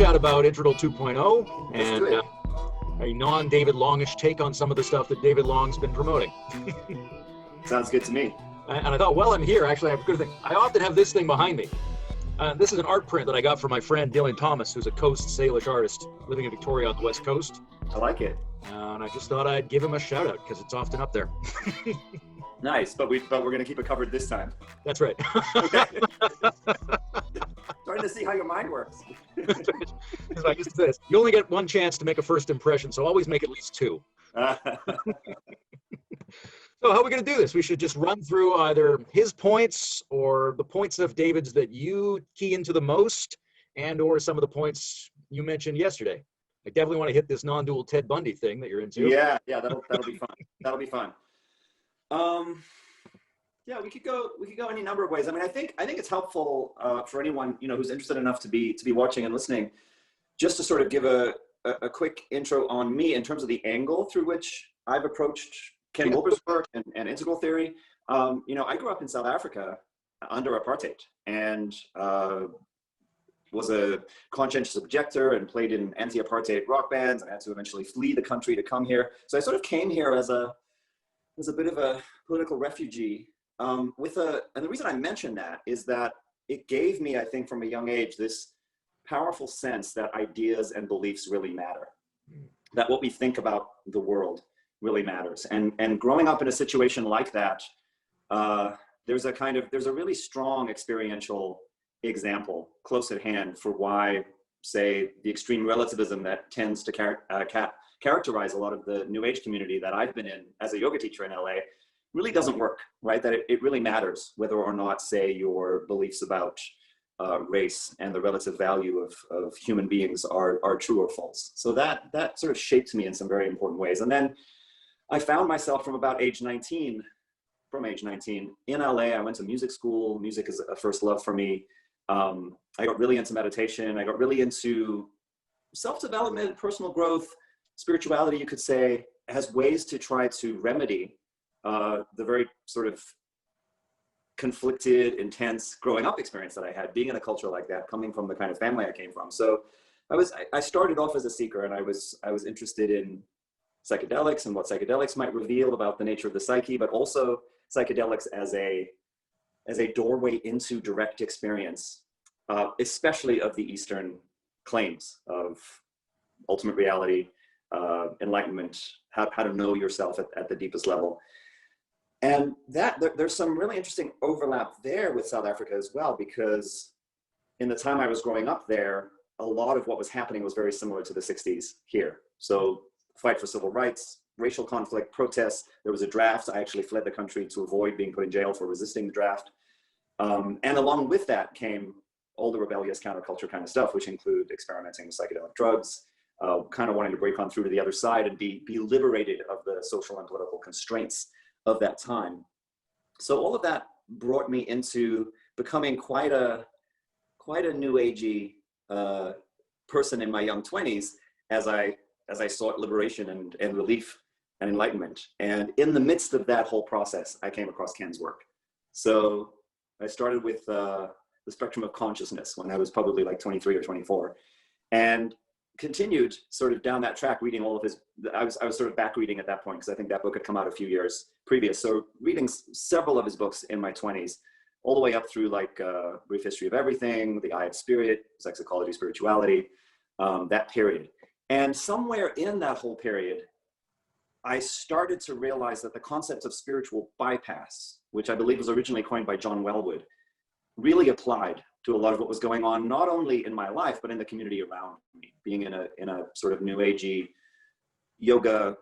chat about Intro 2.0 Let's and do it. a non-David Longish take on some of the stuff that David Long's been promoting. Sounds good to me. And I thought, while I'm here, actually, I have a good thing. I often have this thing behind me. This is an art print that I got from my friend Dylan Thomas, who's a Coast Salish artist living in Victoria on the West Coast. I like it. And I just thought I'd give him a shout out because it's often up there. Nice, but we're going to keep it covered this time. That's right. Okay. Starting to see how your mind works. That's right. As I used to say this, you only get one chance to make a first impression, so always make at least two. So how are we going to do this? We should just run through either his points or the points of David's that you key into the most, and or some of the points you mentioned yesterday. I definitely want to hit this non-dual Ted Bundy thing that you're into. Yeah, that'll be fun. That'll be fun. Yeah, we could go any number of ways. I mean, I think it's helpful for anyone who's interested enough to be watching and listening, just to sort of give a quick intro on me in terms of the angle through which I've approached Ken Wilber's work and integral theory. I grew up in South Africa under apartheid and was a conscientious objector and played in anti-apartheid rock bands. I had to eventually flee the country to come here. So I sort of came here as a bit of a political refugee. And the reason I mention that is that it gave me, I think, from a young age, this powerful sense that ideas and beliefs really matter, that what we think about the world really matters. And growing up in a situation like that, there's a really strong experiential example close at hand for why, say, the extreme relativism that tends to characterize a lot of the New Age community that I've been in as a yoga teacher in LA really doesn't work, right? That it really matters whether or not, say, your beliefs about race and the relative value of human beings are true or false. So that sort of shaped me in some very important ways. And then I found myself from age 19 in LA. I went to music school. Music is a first love for me. I got really into meditation. I got really into self-development, personal growth, spirituality, you could say, as ways to try to remedy the very sort of conflicted, intense growing up experience that I had, being in a culture like that, coming from the kind of family I came from. So I started off as a seeker, and I was interested in psychedelics and what psychedelics might reveal about the nature of the psyche, but also psychedelics as a doorway into direct experience, especially of the Eastern claims of ultimate reality, enlightenment, how to know yourself at the deepest level. And there's some really interesting overlap there with South Africa as well, because in the time I was growing up there, a lot of what was happening was very similar to the 60s here. So fight for civil rights, racial conflict, protests. There was a draft. I actually fled the country to avoid being put in jail for resisting the draft. And along with that came all the rebellious counterculture kind of stuff, which include experimenting with psychedelic drugs, kind of wanting to break on through to the other side and be liberated of the social and political constraints of that time. So all of that brought me into becoming quite a new agey person in my young 20s as I sought liberation and relief and enlightenment. And in the midst of that whole process, I came across Ken's work. So I started with the spectrum of consciousness when I was probably like 23 or 24, and continued sort of down that track, reading all of his. I was sort of back reading at that point, because I think that book had come out a few years previous. So reading several of his books in my 20s, all the way up through like Brief History of Everything, The Eye of Spirit, Sex, Ecology, Spirituality, that period. And somewhere in that whole period, I started to realize that the concept of spiritual bypass, which I believe was originally coined by John Wellwood, really applied to a lot of what was going on, not only in my life, but in the community around me, being in a sort of new agey yoga,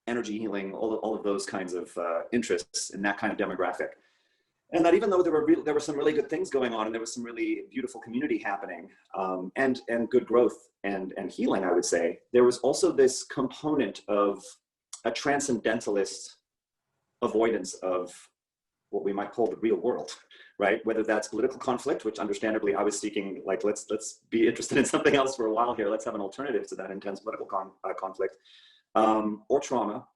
energy healing, all of those kinds of interests in that kind of demographic. And that even though there were some really good things going on, and there was some really beautiful community happening, and good growth and healing, I would say, there was also this component of a transcendentalist avoidance of what we might call the real world, right? Whether that's political conflict, which understandably I was seeking, like, let's be interested in something else for a while here. Let's have an alternative to that intense political conflict, or trauma,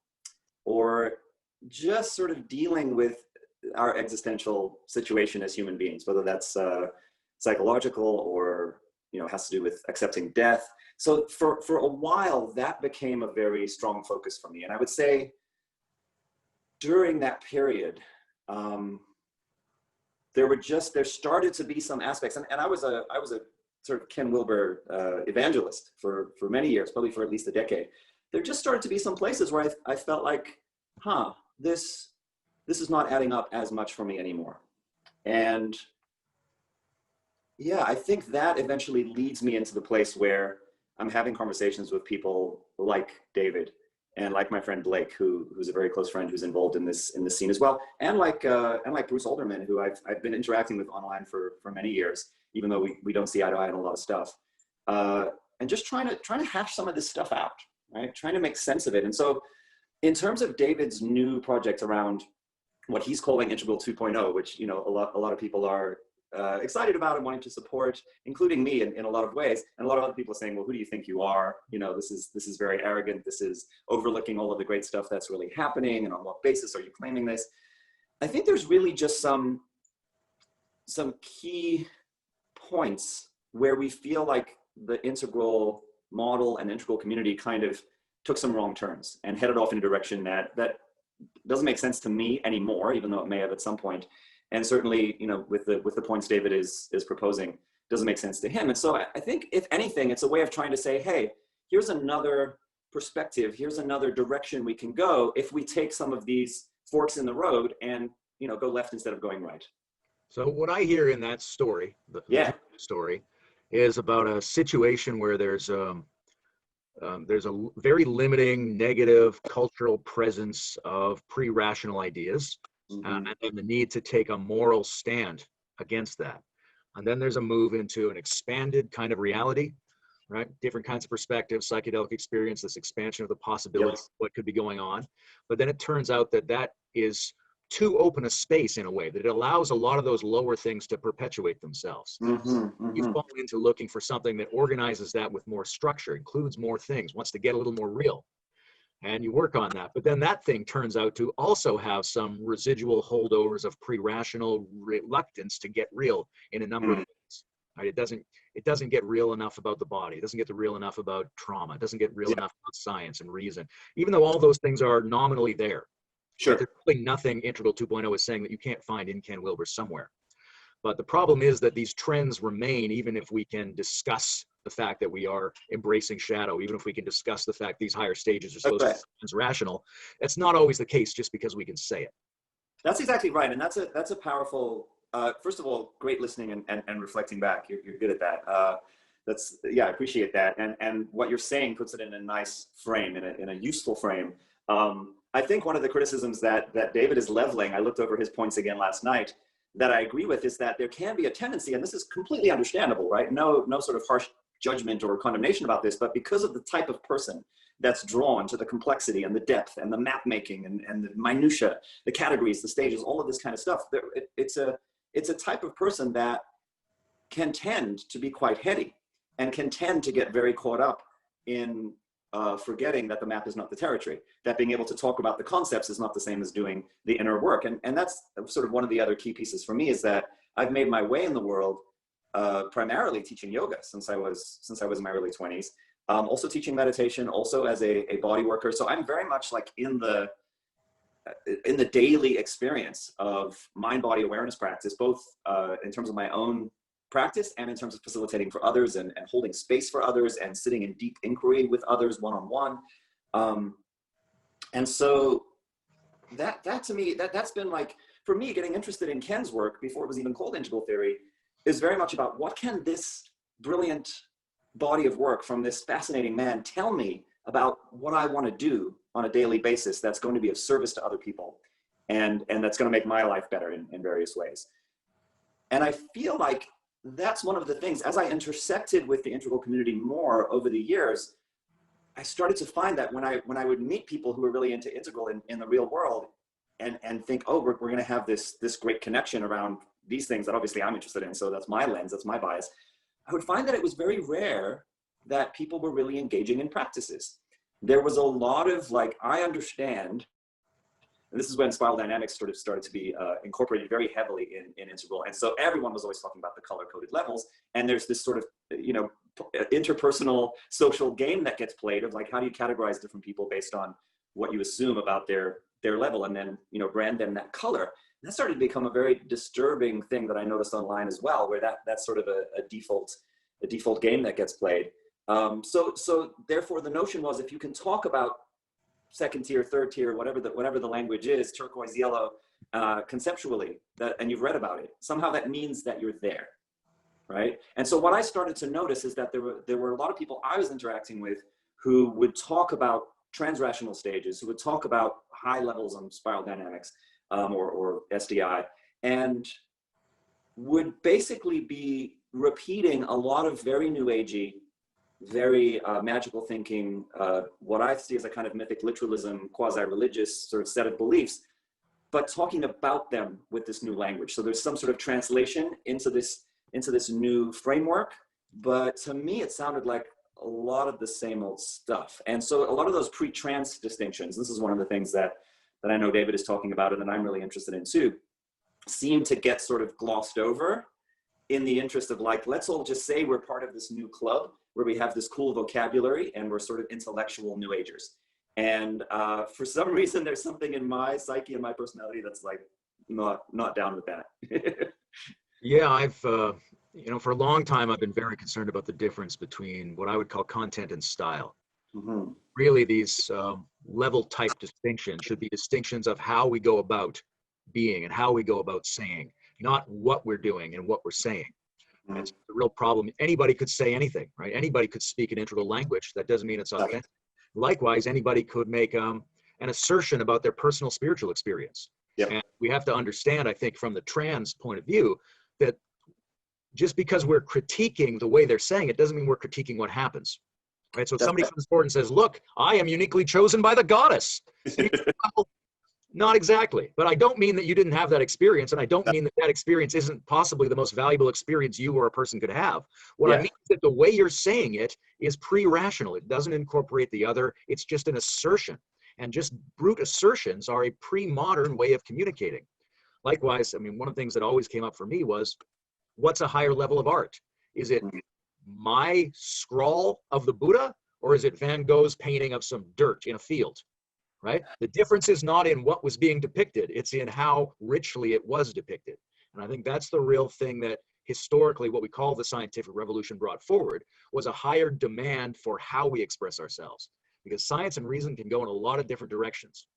or just sort of dealing with our existential situation as human beings, whether that's psychological or has to do with accepting death. So for a while, that became a very strong focus for me. And I would say during that period, there started to be some aspects, and I was a sort of Ken Wilber evangelist for many years, probably for at least a decade. There just started to be some places where I felt like, this is not adding up as much for me anymore. And yeah, I think that eventually leads me into the place where I'm having conversations with people like David and like my friend Blake, who's a very close friend who's involved in this scene as well, and like Bruce Alderman, who I've been interacting with online for many years, even though we don't see eye to eye on a lot of stuff, and just trying to hash some of this stuff out, right? Trying to make sense of it. And so, in terms of David's new project around what he's calling Integral 2.0, which a lot of people are excited about and wanting to support, including me in a lot of ways. And a lot of other people are saying, well, who do you think you are? This is very arrogant. This is overlooking all of the great stuff that's really happening. And on what basis are you claiming this? I think there's really just some key points where we feel like the integral model and integral community kind of took some wrong turns and headed off in a direction that doesn't make sense to me anymore, even though it may have at some point. And certainly, with the points David is proposing, doesn't make sense to him. And so I think, if anything, it's a way of trying to say, hey, here's another perspective, here's another direction we can go if we take some of these forks in the road and go left instead of going right. So what I hear in that story, the story, is about a situation where there's a very limiting negative cultural presence of pre-rational ideas. And then the need to take a moral stand against that. And then there's a move into an expanded kind of reality, right? Different kinds of perspectives, psychedelic experience, this expansion of the possibilities of what could be going on. But then it turns out that is too open a space in a way, that it allows a lot of those lower things to perpetuate themselves. You fall into looking for something that organizes that with more structure, includes more things, wants to get a little more real. And you work on that. But then that thing turns out to also have some residual holdovers of pre-rational reluctance to get real in a number of ways. Right? It doesn't get real enough about the body. It doesn't get real enough about trauma. It doesn't get real enough about science and reason, even though all those things are nominally there. Sure. There's really nothing Integral 2.0 is saying that you can't find in Ken Wilber somewhere. But the problem is that these trends remain, even if we can discuss the fact that we are embracing shadow, even if we can discuss the fact these higher stages are supposed to be rational. That's not always the case just because we can say it. That's exactly right. And that's a powerful, first of all, great listening and reflecting back. You're good at that. I appreciate that. And what you're saying puts it in a nice frame, in a useful frame. I think one of the criticisms that David is leveling, I looked over his points again last night, that I agree with, is that there can be a tendency, and this is completely understandable, right? No sort of harsh judgment or condemnation about this, but because of the type of person that's drawn to the complexity and the depth and the map making and the minutia, the categories, the stages, all of this kind of stuff, it's a type of person that can tend to be quite heady and can tend to get very caught up in forgetting that the map is not the territory, that being able to talk about the concepts is not the same as doing the inner work. And that's sort of one of the other key pieces for me, is that I've made my way in the world primarily teaching yoga since I was in my early 20s, also teaching meditation, also as a body worker. So I'm very much like in the daily experience of mind-body awareness practice, both in terms of my own practice and in terms of facilitating for others and holding space for others and sitting in deep inquiry with others one-on-one. And so that to me, that's been like, for me, getting interested in Ken's work before it was even called integral theory is very much about, what can this brilliant body of work from this fascinating man tell me about what I want to do on a daily basis that's going to be of service to other people and that's going to make my life better in various ways. And I feel like that's one of the things, as I intersected with the integral community more over the years, I started to find that when I would meet people who were really into integral in the real world and think, oh, we're going to have this great connection around these things that obviously I'm interested in, so that's my lens, that's my bias, I would find that it was very rare that people were really engaging in practices. There was a lot of like, I understand And this is when spiral dynamics sort of started to be incorporated very heavily in Integral. And so everyone was always talking about the color-coded levels. And there's this sort of, interpersonal social game that gets played of like, how do you categorize different people based on what you assume about their level, and then, brand them that color. And that started to become a very disturbing thing that I noticed online as well, where that's sort of a default game that gets played. So therefore the notion was, if you can talk about second tier, third tier, whatever the language is, turquoise, yellow, conceptually, and you've read about it, somehow that means that you're there, right? And so what I started to notice is that there were a lot of people I was interacting with who would talk about transrational stages, who would talk about high levels on spiral dynamics, or SDI, and would basically be repeating a lot of very new agey, very magical thinking, what I see as a kind of mythic literalism, quasi-religious sort of set of beliefs, but talking about them with this new language. So there's some sort of translation into this new framework, but to me it sounded like a lot of the same old stuff. And so a lot of those pre-trans distinctions, this is one of the things that I know David is talking about and that I'm really interested in too, seem to get sort of glossed over in the interest of like, let's all just say we're part of this new club where we have this cool vocabulary and we're sort of intellectual new agers. And for some reason, there's something in my psyche and my personality that's like not down with that. Yeah, I've, for a long time, I've been very concerned about the difference between what I would call content and style. Mm-hmm. Really, these level type distinctions should be distinctions of how we go about being and how we go about saying, not what we're doing and what we're saying. Mm-hmm. It's the real problem. Anybody could say anything, right? Anybody could speak an integral language. That doesn't mean it's authentic. Likewise, anybody could make an assertion about their personal spiritual experience. Yep. And we have to understand, I think, from the trans point of view, that just because we're critiquing the way they're saying it doesn't mean we're critiquing what happens. Right? So if somebody comes forward and says, look, I am uniquely chosen by the goddess. Well, not exactly, but I don't mean that you didn't have that experience, and I don't mean that experience isn't possibly the most valuable experience you or a person could have. What I mean is that the way you're saying it is pre-rational. It doesn't incorporate the other. It's just an assertion, and just brute assertions are a pre-modern way of communicating. Likewise, I mean, one of the things that always came up for me was, what's a higher level of art? Is it my scrawl of the Buddha, or is it Van Gogh's painting of some dirt in a field? Right? The difference is not in what was being depicted, it's in how richly it was depicted. And I think that's the real thing that historically what we call the scientific revolution brought forward, was a higher demand for how we express ourselves. Because science and reason can go in a lot of different directions.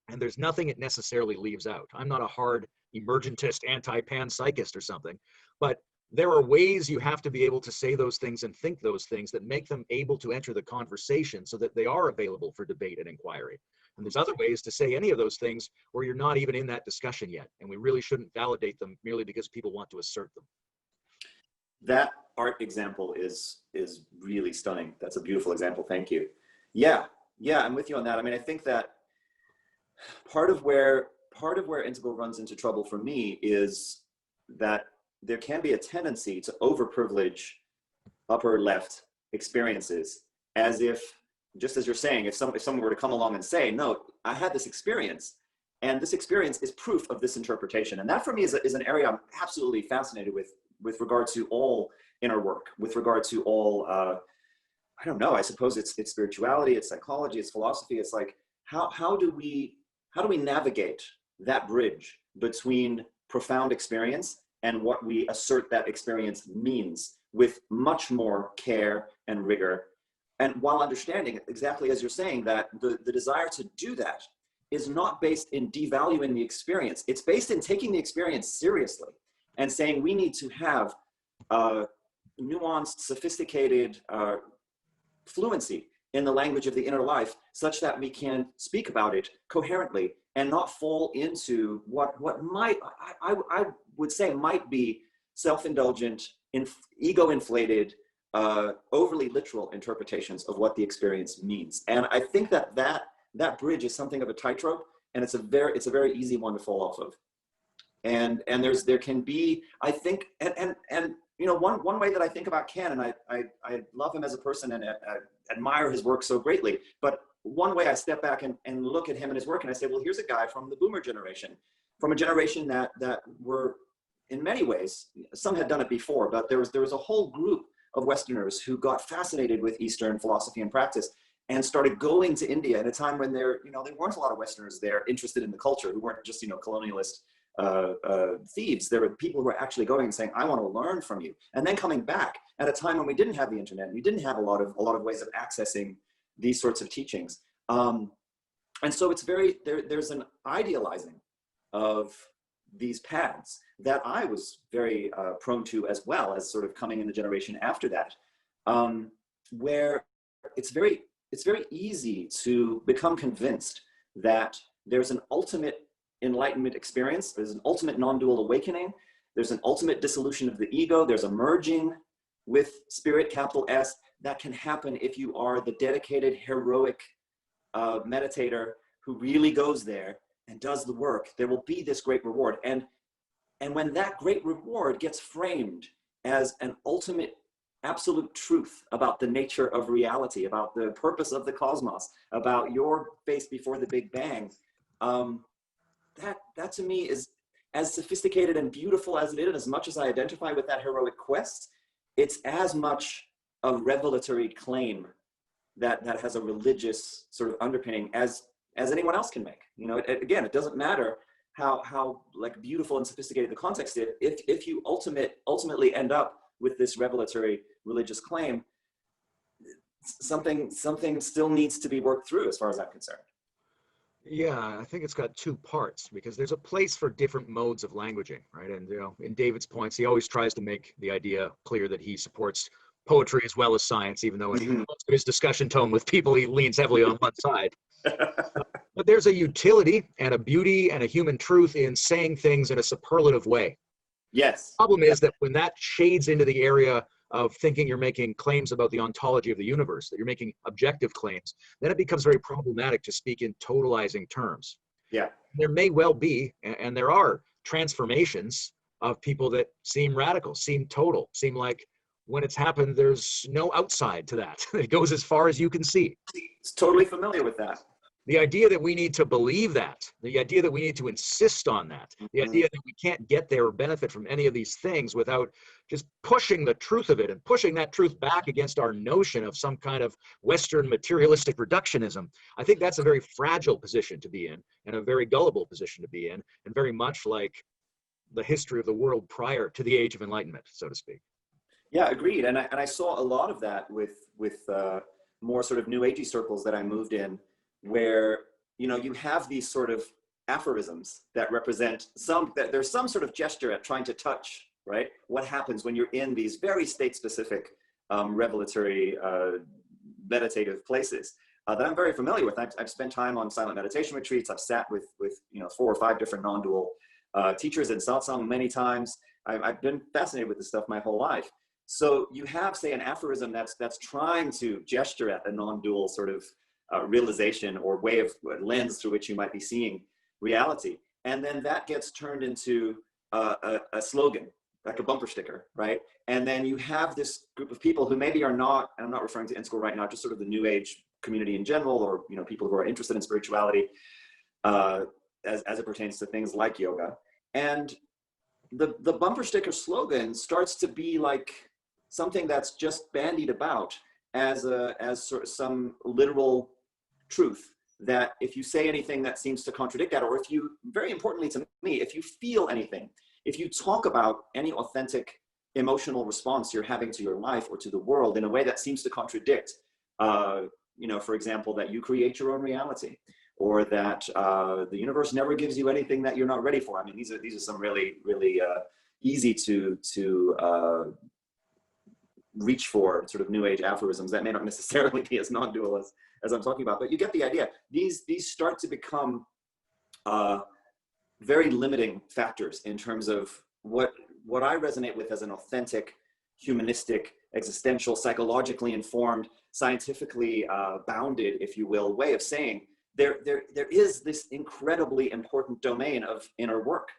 And there's nothing it necessarily leaves out. I'm not a hard emergentist, anti-panpsychist or something, but there are ways you have to be able to say those things and think those things that make them able to enter the conversation so that they are available for debate and inquiry. And there's other ways to say any of those things where you're not even in that discussion yet. And we really shouldn't validate them merely because people want to assert them. That art example is really stunning. That's a beautiful example. Thank you. Yeah, I'm with you on that. I mean, I think that part of where Integral runs into trouble for me is that there can be a tendency to overprivilege upper left experiences, as if, just as you're saying, if someone were to come along and say, no, I had this experience, and this experience is proof of this interpretation. And that for me is an area I'm absolutely fascinated with regard to all inner work, with regard to all, I don't know, I suppose it's spirituality, it's psychology, it's philosophy. It's like, how do we navigate that bridge between profound experience and what we assert that experience means with much more care and rigor, and while understanding, exactly as you're saying, that the desire to do that is not based in devaluing the experience. It's based in taking the experience seriously and saying we need to have nuanced, sophisticated fluency in the language of the inner life, such that we can speak about it coherently and not fall into what might, I would say, might be self-indulgent, ego-inflated, overly literal interpretations of what the experience means. And I think that bridge is something of a tightrope, and it's a very easy one to fall off of. And there can be, I think, and you know, one way that I think about Ken, and I love him as a person and I admire his work so greatly, but one way I step back and look at him and his work, and I say, well, here's a guy from the boomer generation, from a generation that were, in many ways, some had done it before, but there was a whole group of Westerners who got fascinated with Eastern philosophy and practice and started going to India at a time when there weren't a lot of Westerners there interested in the culture, who weren't just, colonialist thieves. There were people who were actually going and saying, I want to learn from you. And then coming back at a time when we didn't have the internet, we didn't have a lot of ways of accessing these sorts of teachings. And so it's there's an idealizing of these paths that I was very prone to, as well as sort of coming in the generation after that, where it's very easy to become convinced that there's an ultimate enlightenment experience, there's an ultimate non-dual awakening, there's an ultimate dissolution of the ego, there's a merging with spirit, capital S, that can happen if you are the dedicated, heroic meditator who really goes there and does the work. There will be this great reward. And when that great reward gets framed as an ultimate absolute truth about the nature of reality, about the purpose of the cosmos, about your face before the Big Bang, that to me is as sophisticated and beautiful as it is. As much as I identify with that heroic quest, it's as much a revelatory claim that has a religious sort of underpinning as anyone else can make. Again, it doesn't matter how like beautiful and sophisticated the context is. If you ultimately end up with this revelatory religious claim, something still needs to be worked through, as far as I'm concerned. Yeah, I think it's got two parts, because there's a place for different modes of languaging, right? And in David's points, he always tries to make the idea clear that he supports poetry as well as science, even though in most of his discussion tone with people, he leans heavily on one side. But there's a utility and a beauty and a human truth in saying things in a superlative way. Yes. The problem is that when that shades into the area of thinking you're making claims about the ontology of the universe, that you're making objective claims, then it becomes very problematic to speak in totalizing terms. Yeah. There may well be, and there are, transformations of people that seem radical, seem total, seem like when it's happened, there's no outside to that. It goes as far as you can see. It's totally familiar with that. The idea that we need to believe that, the idea that we need to insist on that, the idea that we can't get there or benefit from any of these things without just pushing the truth of it and pushing that truth back against our notion of some kind of Western materialistic reductionism, I think that's a very fragile position to be in, and a very gullible position to be in, and very much like the history of the world prior to the Age of Enlightenment, so to speak. Yeah, agreed. And I saw a lot of that with more sort of New Agey circles that I moved in, where you have these sort of aphorisms that represent there's some sort of gesture at trying to touch, right, what happens when you're in these very state-specific revelatory meditative places that I'm very familiar with. I've spent time on silent meditation retreats. I've sat with 4 or 5 different non-dual teachers in satsang many times. I've been fascinated with this stuff my whole life. So you have, say, an aphorism that's trying to gesture at a non-dual sort of realization or way of lens through which you might be seeing reality. And then that gets turned into a slogan, like a bumper sticker, right? And then you have this group of people who maybe are not, and I'm not referring to InSchool right now, just sort of the New Age community in general, or people who are interested in spirituality as it pertains to things like yoga. And the bumper sticker slogan starts to be like something that's just bandied about as sort of some literal truth, that if you say anything that seems to contradict that, or if you, very importantly to me, if you feel anything, if you talk about any authentic emotional response you're having to your life or to the world in a way that seems to contradict, for example, that you create your own reality, or that the universe never gives you anything that you're not ready for. I mean, these are some really, really easy to reach for sort of New Age aphorisms that may not necessarily be as non-dual as I'm talking about, but you get the idea. These start to become very limiting factors in terms of what I resonate with as an authentic, humanistic, existential, psychologically informed, scientifically bounded, if you will, way of saying there is this incredibly important domain of inner work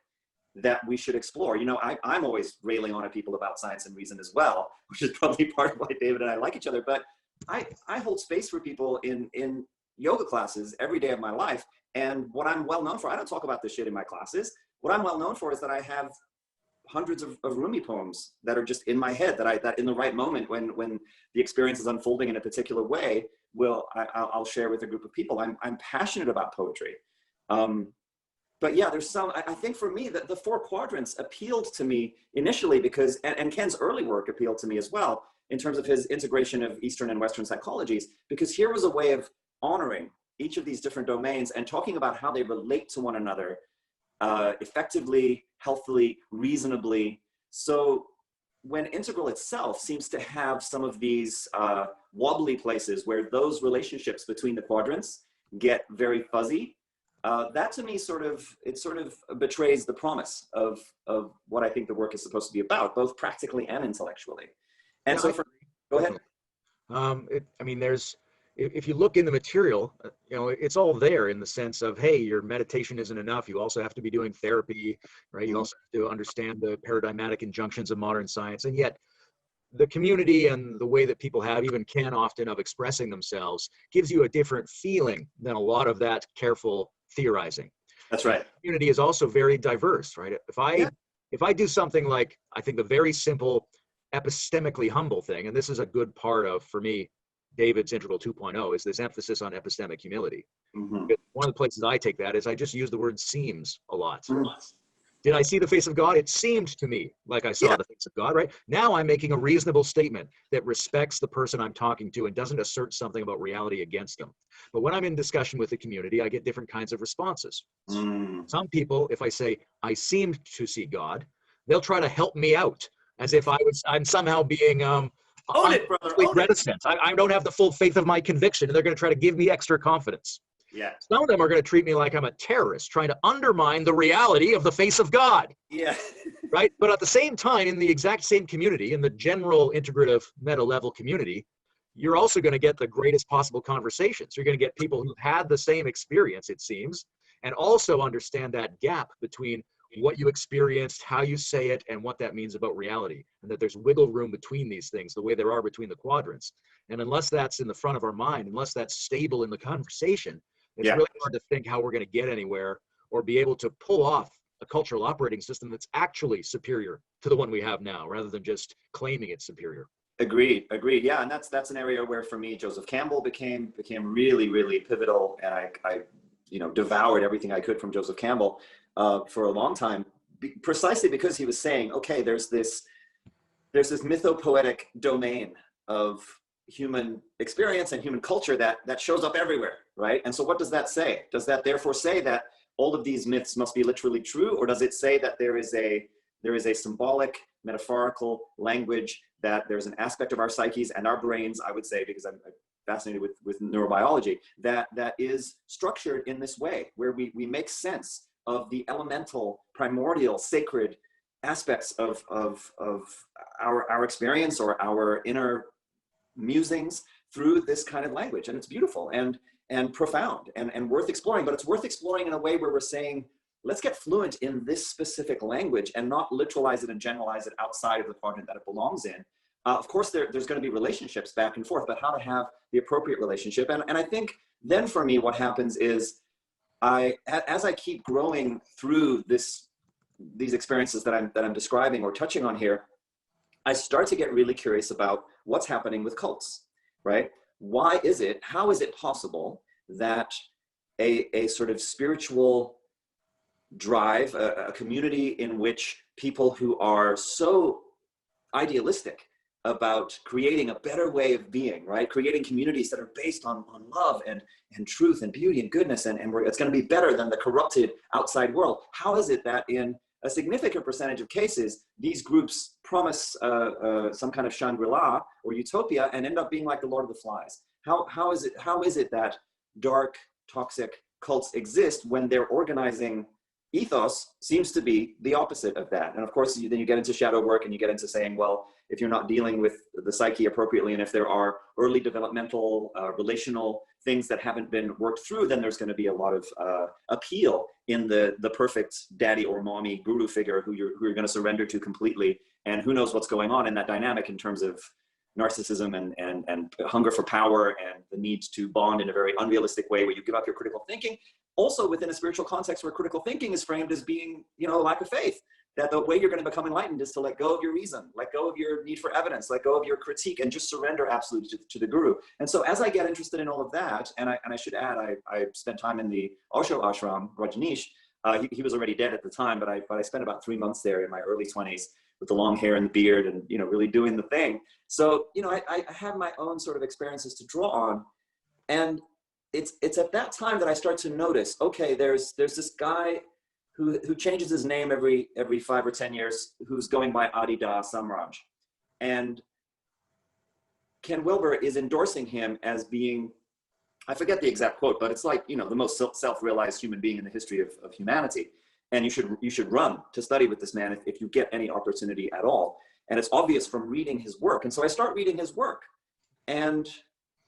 that we should explore. I'm always railing on at people about science and reason as well, which is probably part of why David and I like each other. But I hold space for people in yoga classes every day of my life. And what I'm well known for, I don't talk about this shit in my classes. What I'm well known for is that I have hundreds of Rumi poems that are just in my head that in the right moment when the experience is unfolding in a particular way, I'll share with a group of people. I'm passionate about poetry. But yeah, there's some, I think for me that the four quadrants appealed to me initially because, and Ken's early work appealed to me as well in terms of his integration of Eastern and Western psychologies, because here was a way of honoring each of these different domains and talking about how they relate to one another effectively, healthily, reasonably. So when integral itself seems to have some of these wobbly places where those relationships between the quadrants get very fuzzy, that to me sort of betrays the promise of what I think the work is supposed to be about, both practically and intellectually. And Yeah, so go ahead. I mean, if you look in the material, it's all there in the sense of, hey, your meditation isn't enough. You also have to be doing therapy, right? You also have to understand the paradigmatic injunctions of modern science. And yet the community and the way that people have, even Ken often, of expressing themselves gives you a different feeling than a lot of that careful theorizing. That's right. The community is also very diverse, right? If I do something like, I think the very simple epistemically humble thing, and this is a good part of, for me, David's Integral 2.0, is this emphasis on epistemic humility. Mm-hmm. One of the places I take that is I just use the word seems a lot. Mm-hmm. Did I see the face of God? It seemed to me like I saw the face of God, right? Now I'm making a reasonable statement that respects the person I'm talking to and doesn't assert something about reality against them. But when I'm in discussion with the community, I get different kinds of responses. Some people, if I say, I seemed to see God, they'll try to help me out as if I'm somehow being Own it, brother. Own reticent. I don't have the full faith of my conviction, and they're going to try to give me extra confidence. Yeah. Some of them are going to treat me like I'm a terrorist, trying to undermine the reality of the face of God. Yeah. Right? But at the same time, in the exact same community, in the general integrative meta-level community, you're also going to get the greatest possible conversations. You're going to get people who've had the same experience, it seems, and also understand that gap between what you experienced, how you say it, and what that means about reality. And that there's wiggle room between these things, the way there are between the quadrants. And unless that's in the front of our mind, unless that's stable in the conversation, it's really hard to think how we're going to get anywhere or be able to pull off a cultural operating system that's actually superior to the one we have now, rather than just claiming it's superior. Agreed. Yeah, and that's an area where for me Joseph Campbell became really, really pivotal, and I devoured everything I could from Joseph Campbell for a long time, precisely because he was saying, okay, there's this mythopoetic domain of human experience and human culture that shows up everywhere, right? And so what does that say? Does that therefore say that all of these myths must be literally true, or does it say that there is a symbolic, metaphorical language, that there's an aspect of our psyches and our brains, I would say, because I'm fascinated with neurobiology, that is structured in this way, where we make sense of the elemental, primordial, sacred aspects of our experience or our inner musings through this kind of language. And it's beautiful and profound and worth exploring, but it's worth exploring in a way where we're saying, let's get fluent in this specific language and not literalize it and generalize it outside of the quadrant that it belongs in. Of course, there's going to be relationships back and forth, but how to have the appropriate relationship. And I think then for me, what happens is as I keep growing through these experiences that I'm describing or touching on here, I start to get really curious about what's happening with cults, right? How is it possible that a sort of spiritual drive, a community in which people who are so idealistic about creating a better way of being, right? Creating communities that are based on love and truth and beauty and goodness, and it's going to be better than the corrupted outside world. How is it that in a significant percentage of cases, these groups promise some kind of Shangri-La or utopia and end up being like the Lord of the Flies? How is it that dark, toxic cults exist when their organizing ethos seems to be the opposite of that? And of course, then you get into shadow work and you get into saying, well, if you're not dealing with the psyche appropriately, and if there are early developmental, relational things that haven't been worked through, then there's going to be a lot of appeal in the perfect daddy or mommy guru figure who you're going to surrender to completely. And who knows what's going on in that dynamic in terms of narcissism and hunger for power and the need to bond in a very unrealistic way where you give up your critical thinking. Also within a spiritual context where critical thinking is framed as being, you know, a lack of faith, that the way you're going to become enlightened is to let go of your reason, let go of your need for evidence, let go of your critique, and just surrender absolutely to the guru. And so as I get interested in all of that, and I should add, I spent time in the Osho ashram, Rajneesh. He was already dead at the time, but I spent about 3 months there in my early 20s with the long hair and the beard and, you know, really doing the thing. So, you know, I have my own sort of experiences to draw on. And it's at that time that I start to notice, okay, there's this guy who changes his name every 5 or 10 years, who's going by Adida Samraj. And Ken Wilber is endorsing him as being, I forget the exact quote, but it's like, you know, the most self-realized human being in the history of humanity. And you should run to study with this man if you get any opportunity at all. And it's obvious from reading his work. And so I start reading his work, and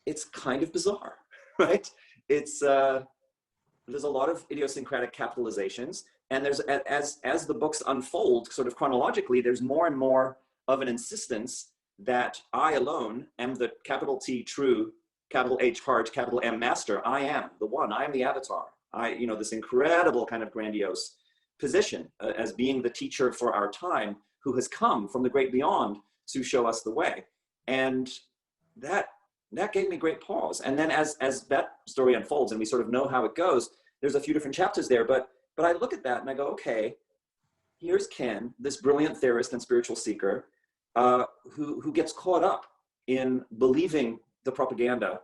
it's kind of bizarre, right? It's there's a lot of idiosyncratic capitalizations, and there's as the books unfold, sort of chronologically, there's more and more of an insistence that I alone am the capital T true, capital H heart, capital M master. I am the one. I am the avatar. You know, this incredible kind of grandiose position as being the teacher for our time who has come from the great beyond to show us the way. And that gave me great pause. And then as that story unfolds and we sort of know how it goes, there's a few different chapters there, but I look at that and I go, okay, here's Ken, this brilliant theorist and spiritual seeker, who gets caught up in believing the propaganda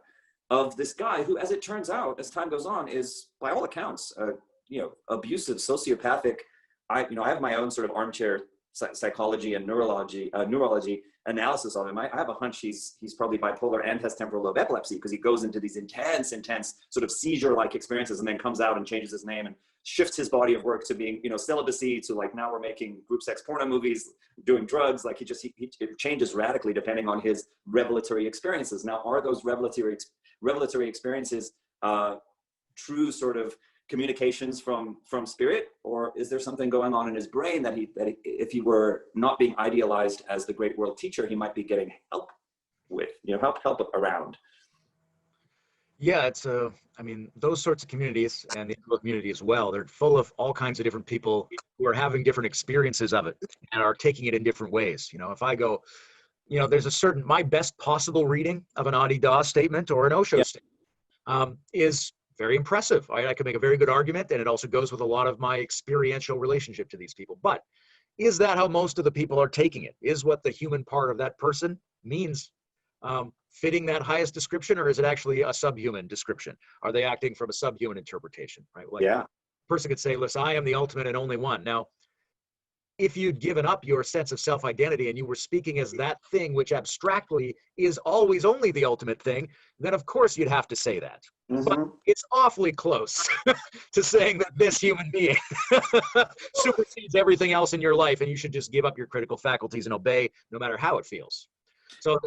of this guy who, as it turns out, as time goes on, is by all accounts, you know, abusive, sociopathic. I have my own sort of armchair psychology and neurology analysis of him. I have a hunch he's probably bipolar and has temporal lobe epilepsy, because he goes into these intense sort of seizure-like experiences and then comes out and changes his name and shifts his body of work to being, you know, celibacy to like, now we're making group sex porno movies, doing drugs. Like it changes radically depending on his revelatory experiences. Now, are those revelatory experiences true sort of communications from spirit, or is there something going on in his brain that if he were not being idealized as the great world teacher, he might be getting help with, you know, help around? Yeah, I mean, those sorts of communities, and the Anglo community as well, they're full of all kinds of different people who are having different experiences of it and are taking it in different ways. You know, if I go, you know, there's my best possible reading of an Adi Da statement or an Osho statement is very impressive. I can make a very good argument, and it also goes with a lot of my experiential relationship to these people. But is that how most of the people are taking it? Is what the human part of that person means fitting that highest description, or is it actually a subhuman description? Are they acting from a subhuman interpretation, right? Like, Yeah. a person could say, listen, I am the ultimate and only one. Now, if you'd given up your sense of self-identity and you were speaking as that thing which abstractly is always only the ultimate thing, then of course you'd have to say that. Mm-hmm. But it's awfully close to saying that this human being supersedes everything else in your life, and you should just give up your critical faculties and obey no matter how it feels. So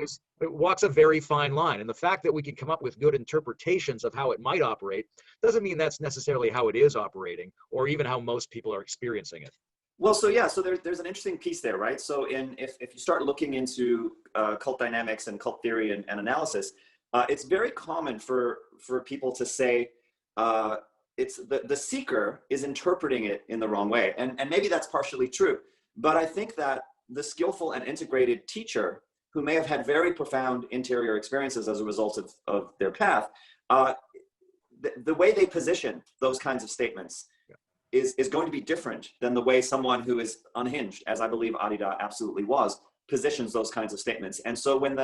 it walks a very fine line. And the fact that we can come up with good interpretations of how it might operate doesn't mean that's necessarily how it is operating, or even how most people are experiencing it. Well, so yeah, so there's an interesting piece there, right? So if you start looking into cult dynamics and cult theory and analysis, it's very common for people to say it's the seeker is interpreting it in the wrong way. And maybe that's partially true. But I think that the skillful and integrated teacher, who may have had very profound interior experiences as a result of their path, the way they position those kinds of statements is going to be different than the way someone who is unhinged, as I believe Adida absolutely was, positions those kinds of statements. And so when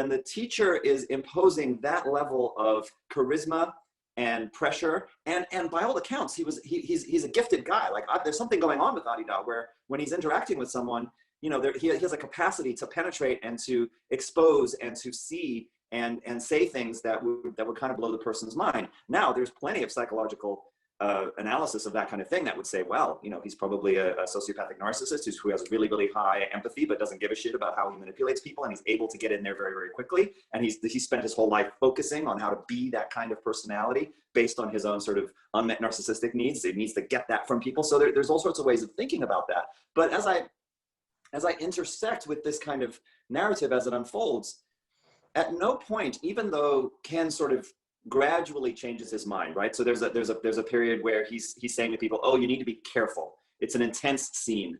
the teacher is imposing that level of charisma and pressure, and by all accounts, he's a gifted guy. Like there's something going on with Adida where when he's interacting with someone, you know, he has a capacity to penetrate and to expose and to see and say things that would kind of blow the person's mind. Now, there's plenty of psychological analysis of that kind of thing that would say, well, you know, he's probably a sociopathic narcissist who has really, really high empathy, but doesn't give a shit about how he manipulates people, and he's able to get in there very, very quickly. And he spent his whole life focusing on how to be that kind of personality based on his own sort of unmet narcissistic needs. He needs to get that from people. So there's all sorts of ways of thinking about that. But as I intersect with this kind of narrative as it unfolds, at no point, even though Ken sort of gradually changes his mind, right? So there's a period where he's saying to people, oh, you need to be careful. It's an intense scene.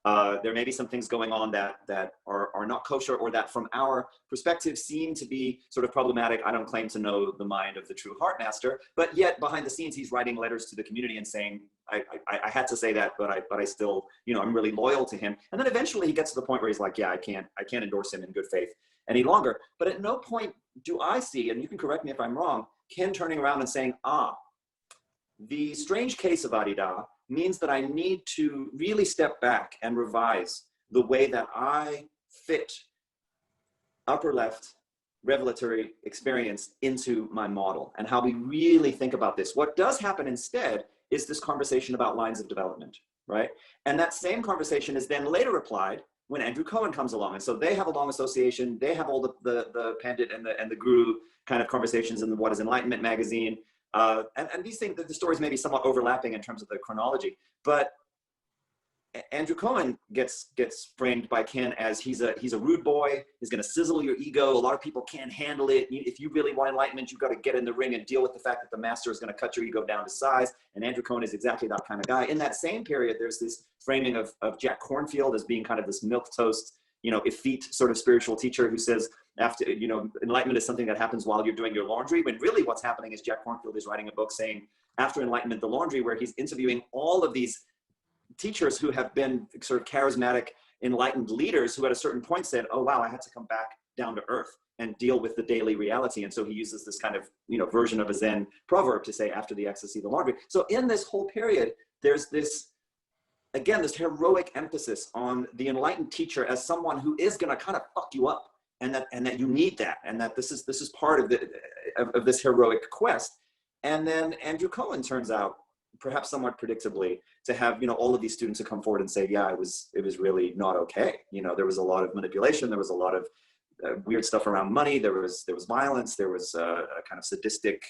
There may be some things going on that are not kosher, or that from our perspective seem to be sort of problematic. I don't claim to know the mind of the true heart master, but yet behind the scenes, he's writing letters to the community and saying, I had to say that, but I still, I'm really loyal to him. And then eventually he gets to the point where he's like, yeah, I can't endorse him in good faith any longer. But at no point do I see, and you can correct me if I'm wrong, Ken turning around and saying, the strange case of Adida means that I need to really step back and revise the way that I fit upper left revelatory experience into my model, and how we really think about this. What does happen instead is this conversation about lines of development, right? And that same conversation is then later applied when Andrew Cohen comes along. And so they have a long association. They have all the Pandit and the Guru kind of conversations in the What is Enlightenment magazine. And these things, the stories may be somewhat overlapping in terms of the chronology, but Andrew Cohen gets framed by Ken as he's a rude boy. He's going to sizzle your ego. A lot of people can't handle it. If you really want enlightenment, you've got to get in the ring and deal with the fact that the master is going to cut your ego down to size. And Andrew Cohen is exactly that kind of guy. In that same period, there's this framing of Jack Kornfield as being kind of this milquetoast, effete sort of spiritual teacher who says, after, enlightenment is something that happens while you're doing your laundry, when really what's happening is Jack Kornfield is writing a book saying, after enlightenment, the laundry, where he's interviewing all of these teachers who have been sort of charismatic, enlightened leaders who at a certain point said, oh, wow, I had to come back down to earth and deal with the daily reality. And so he uses this kind of, version of a Zen proverb to say, after the ecstasy, the laundry. So in this whole period, there's this, again, this heroic emphasis on the enlightened teacher as someone who is going to kind of fuck you up, and that you need that, and that this is part of this heroic quest. And then Andrew Cohen turns out, perhaps somewhat predictably, to have all of these students who come forward and say, yeah, it was really not okay. There was a lot of manipulation, there was a lot of weird stuff around money, there was violence, there was a kind of sadistic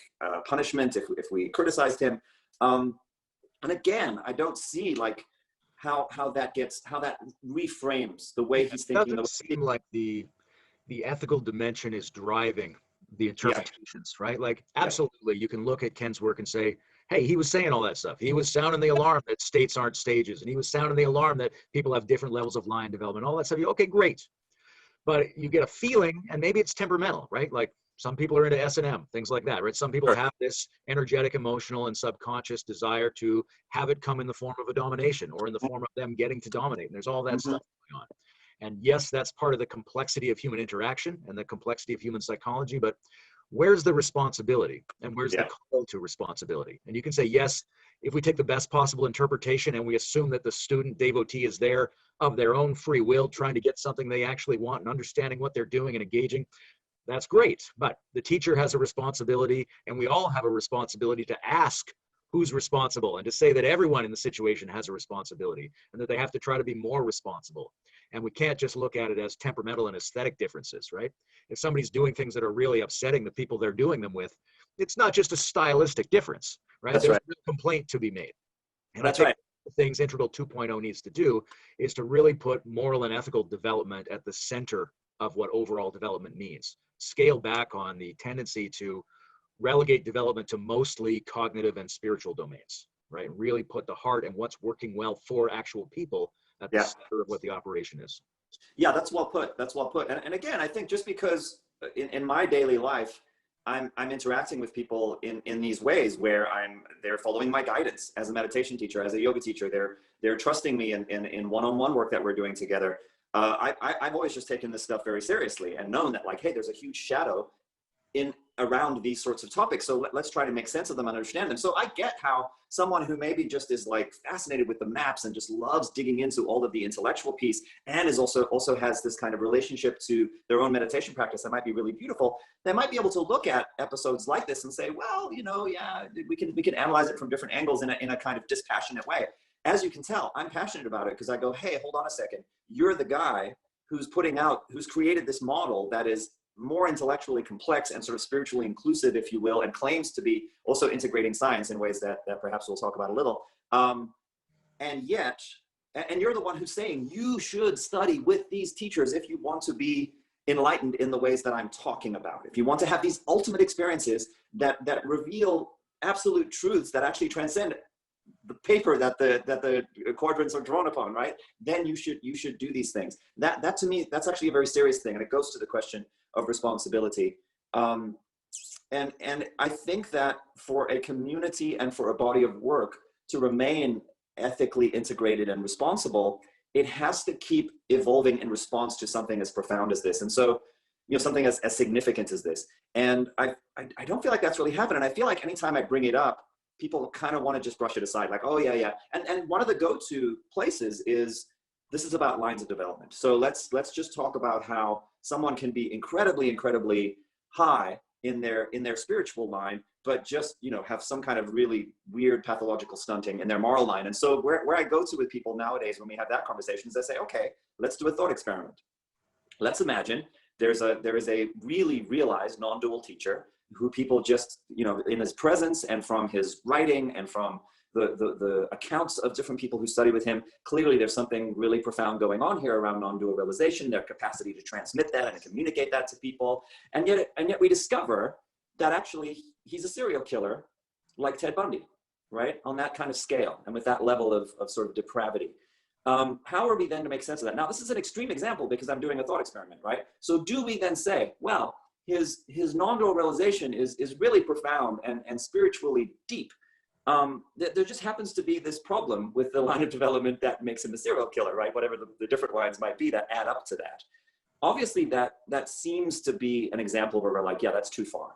punishment if we criticized him. And again, I don't see like how that reframes the way he's thinking. It doesn't seem like the ethical dimension is driving the interpretations, right? Like, absolutely, you can look at Ken's work and say, hey, he was saying all that stuff. He was sounding the alarm that states aren't stages, and he was sounding the alarm that people have different levels of line development, all that stuff. Okay, great. But you get a feeling, and maybe it's temperamental, right? Like, some people are into S&M, things like that, right? Some people have this energetic, emotional, and subconscious desire to have it come in the form of a domination, or in the form of them getting to dominate. And there's all that stuff going on. And yes, that's part of the complexity of human interaction and the complexity of human psychology, but where's the responsibility, and where's the call to responsibility? And you can say, yes, if we take the best possible interpretation and we assume that the student devotee is there of their own free will, trying to get something they actually want and understanding what they're doing and engaging, that's great. But the teacher has a responsibility, and we all have a responsibility to ask who's responsible, and to say that everyone in the situation has a responsibility, and that they have to try to be more responsible. And we can't just look at it as temperamental and aesthetic differences, right? If somebody's doing things that are really upsetting the people they're doing them with, it's not just a stylistic difference, right? There's a real complaint to be made. And I think the things Integral 2.0 needs to do is to really put moral and ethical development at the center of what overall development means. Scale back on the tendency to relegate development to mostly cognitive and spiritual domains, right? And really put the heart and what's working well for actual people at the center of what the operation is. Yeah, that's well put. That's well put. And again, I think just because in my daily life, I'm interacting with people in these ways where they're following my guidance as a meditation teacher, as a yoga teacher. They're trusting me in one-on-one work that we're doing together. I've always just taken this stuff very seriously and known that, like, hey, there's a huge shadow around these sorts of topics. So let's try to make sense of them and understand them. So I get how someone who maybe just is like fascinated with the maps and just loves digging into all of the intellectual piece, and is also has this kind of relationship to their own meditation practice that might be really beautiful, they might be able to look at episodes like this and say, well, we can analyze it from different angles in a kind of dispassionate way. As you can tell, I'm passionate about it because I go, hey, hold on a second. You're the guy who's created this model that is more intellectually complex and sort of spiritually inclusive, if you will, and claims to be also integrating science in ways that perhaps we'll talk about a little. And you're the one who's saying you should study with these teachers if you want to be enlightened in the ways that I'm talking about, if you want to have these ultimate experiences that reveal absolute truths that actually transcend the paper that the quadrants are drawn upon, right? Then you should do these things. That to me, that's actually a very serious thing, and it goes to the question of responsibility. And I think that for a community and for a body of work to remain ethically integrated and responsible, it has to keep evolving in response to something as profound as this. And so, something as significant as this. And I don't feel like that's really happened. And I feel like anytime I bring it up, people kind of want to just brush it aside, like, oh yeah. And one of the go-to places is, this is about lines of development. So let's just talk about how someone can be incredibly high in their spiritual line, but just, have some kind of really weird pathological stunting in their moral line. And so where I go to with people nowadays when we have that conversation is I say, okay, let's do a thought experiment. Let's imagine there is a really realized non-dual teacher who people just, in his presence and from his writing and from the accounts of different people who study with him, clearly there's something really profound going on here around non-dual realization, their capacity to transmit that and communicate that to people. And yet we discover that actually he's a serial killer like Ted Bundy, right? On that kind of scale and with that level of sort of depravity. How are we then to make sense of that? Now, this is an extreme example because I'm doing a thought experiment, right? So do we then say, well, his non-dual realization is really profound and spiritually deep. There just happens to be this problem with the line of development that makes him a serial killer, right? Whatever the different lines might be that add up to that. Obviously, that seems to be an example where we're like, yeah, that's too far,